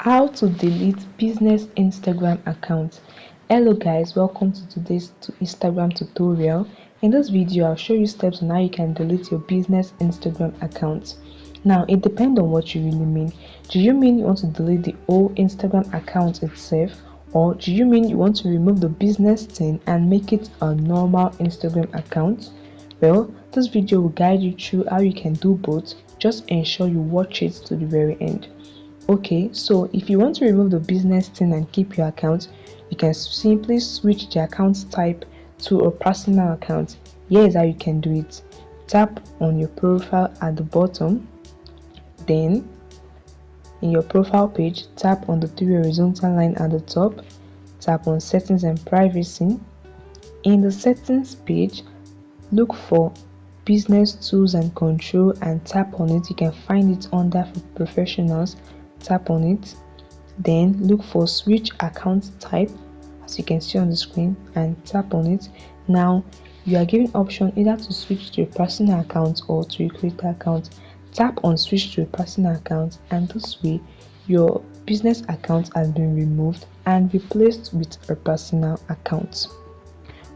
How to delete business Instagram account. Hello guys, welcome to today's Instagram tutorial. In this video I'll show you steps on how you can delete your business Instagram account. Now it depends on what you really mean. Do you mean you want to delete the whole Instagram account itself, or do you mean you want to remove the business thing and make it a normal Instagram account? Well, this video will guide you through how you can do both. Just ensure you watch it to the very end. Okay, so if you want to remove the business thing and keep your account, you can simply switch the account type to a personal account. Here is how you can do it. Tap on your profile at the bottom, then in your profile page, tap on the three horizontal line at the top, tap on settings and privacy. In the settings page, look for business tools and control and tap on it. You can find it under for professionals. Tap on it, then look for switch account type as you can see on the screen and tap on it. Now you are given option either to switch to a personal account or to a creator account. Tap on switch to a personal account, and this way your business account has been removed and replaced with a personal account.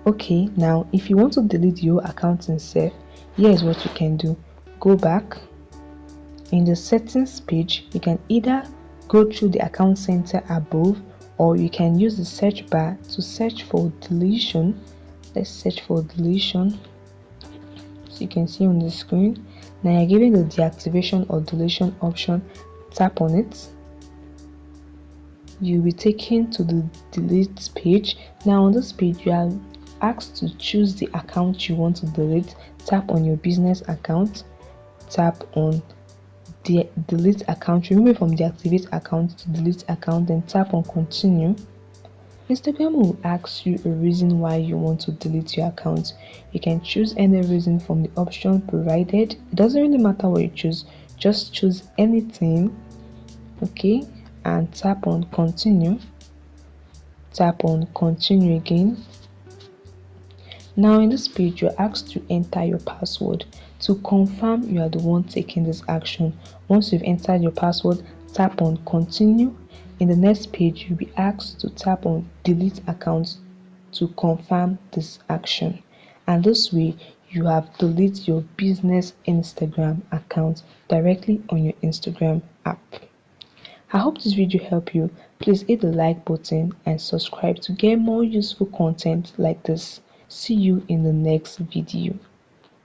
Okay, now if you want to delete your account itself, here is what you can do. Go back. In the settings page, you can either go through the account center above, or you can use the search bar to search for deletion. Let's search for deletion. So you can see on the screen. Now you're given the deactivation or deletion option. Tap on it. You'll be taken to the delete page. Now on this page, you are asked to choose the account you want to delete. Tap on your business account. Tap on the delete account, remove it from deactivate account to delete account, then tap on continue. Instagram will ask you a reason why you want to delete your account. You can choose any reason from the option provided. It doesn't really matter what you choose, just choose anything. Okay, and tap on continue. Tap on continue again. Now in this page, you're asked to enter your password to confirm you are the one taking this action. Once you've entered your password, tap on continue. In the next page, you'll be asked to tap on delete account to confirm this action. And this way, you have deleted your business Instagram account directly on your Instagram app. I hope this video helped you. Please hit the like button and subscribe to get more useful content like this. See you in the next video.